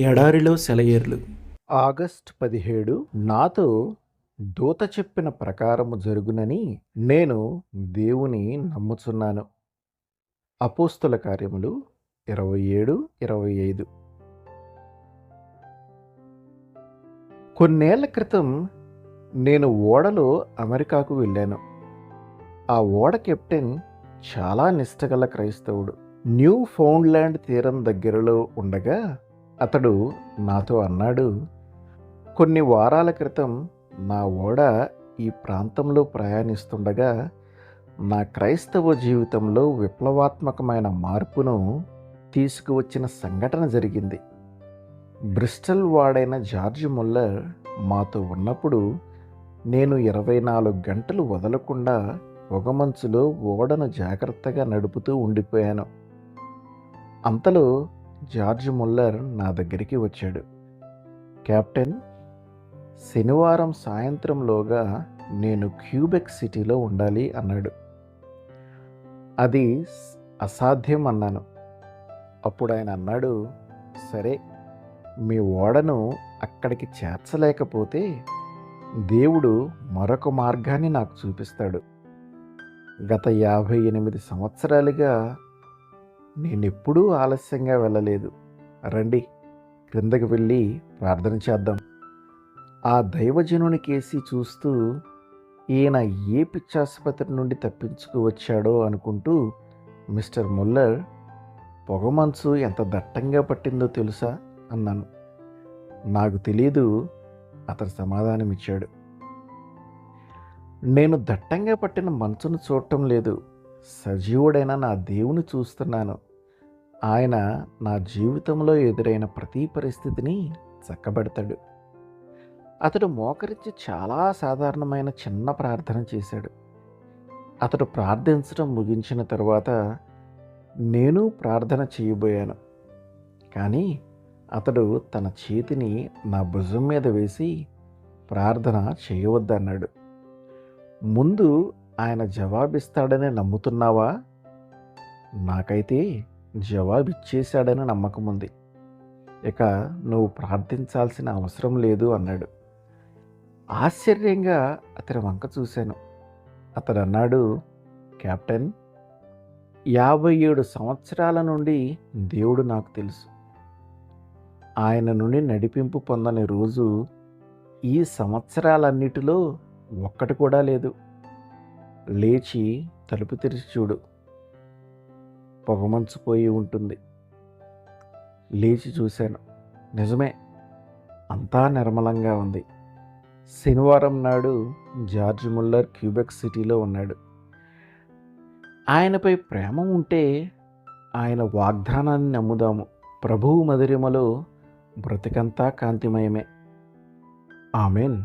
ఎడారిలో సెలయేర్లు. ఆగస్ట్ 17 నాతో దూత చెప్పిన ప్రకారము జరుగునని నేను దేవుని నమ్ముచున్నాను. అపోస్తుల కార్యములు 27:25. కొన్నేళ్ల క్రితం నేను ఓడలో అమెరికాకు వెళ్ళాను. ఆ ఓడ కెప్టెన్ చాలా నిష్టగల క్రైస్తవుడు. న్యూ ఫౌండ్లాండ్ తీరం దగ్గరలో ఉండగా అతడు నాతో అన్నాడు, కొన్ని వారాల క్రితం నా ఓడ ఈ ప్రాంతంలో ప్రయాణిస్తుండగా నా క్రైస్తవ జీవితంలో విప్లవాత్మకమైన మార్పును తీసుకువచ్చిన సంఘటన జరిగింది. బ్రిస్టల్ వాడైన జార్జ్ ముల్లర్ మాతో ఉన్నప్పుడు నేను 24 గంటలు వదలకుండా పొగమంచులో ఓడను జాగ్రత్తగా నడుపుతూ ఉండిపోయాను. అంతలో జార్జ్ ముల్లర్ నా దగ్గరికి వచ్చాడు. కెప్టెన్, శనివారం సాయంత్రంలోగా నేను క్యూబెక్ సిటీలో ఉండాలి అన్నాడు. అది అసాధ్యం అన్నాను. అప్పుడు ఆయన అన్నాడు, సరే, మీ ఓడను అక్కడికి చేర్చలేకపోతే దేవుడు మరొక మార్గాన్ని నాకు చూపిస్తాడు. గత 58 సంవత్సరాలుగా నేనెప్పుడూ ఆలస్యంగా వెళ్ళలేదు. రండి, క్రిందకి వెళ్ళి ప్రార్థన చేద్దాం. ఆ దైవజనుని కేసి చూస్తూ ఈయన ఏ పిచ్చాసుపత్రి నుండి తప్పించుకు వచ్చాడో అనుకుంటూ, మిస్టర్ ముల్లర్, పొగమంచు ఎంత దట్టంగా పట్టిందో తెలుసా అన్నాను. నాకు తెలీదు, అతను సమాధానమిచ్చాడు. నేను దట్టంగా పట్టిన మంచును చూడటం లేదు, సజీవుడైన నా దేవుని చూస్తున్నాను. ఆయన నా జీవితంలో ఎదురైన ప్రతి పరిస్థితిని చక్కబెడతాడు. అతడు మోకరించి చాలా సాధారణమైన చిన్న ప్రార్థన చేశాడు. అతడు ప్రార్థించడం ముగించిన తరువాత నేను ప్రార్థన చేయబోయాను. కానీ అతడు తన చేతిని నా భుజం మీద వేసి ప్రార్థన చేయవద్దన్నాడు. ముందు ఆయన జవాబిస్తాడని నమ్ముతున్నావా? నాకైతే జవాబిచ్చేశాడని నమ్మకం ఉంది. ఇక నువ్వు ప్రార్థించాల్సిన అవసరం లేదు అన్నాడు. ఆశ్చర్యంగా అతని వంక చూశాను. అతడు అన్నాడు, కెప్టెన్, 57 సంవత్సరాల నుండి దేవుడు నాకు తెలుసు. ఆయన నుండి నడిపింపు పొందని రోజు ఈ సంవత్సరాలన్నిటిలో ఒక్కటి కూడా లేదు. లేచి తలుపు తెరిచి చూడు, పొగమంచుపోయి ఉంటుంది. లేచి చూశాను, నిజమే, అంతా నిర్మలంగా ఉంది. శనివారం నాడు జార్జ్ ముల్లర్ క్యూబెక్ సిటీలో ఉన్నాడు. ఆయనపై ప్రేమ ఉంటే ఆయన వాగ్దానాన్ని నమ్ముదాము. ప్రభువు మదిరిమలో బ్రతికంతా కాంతిమయమే. ఆమెన్.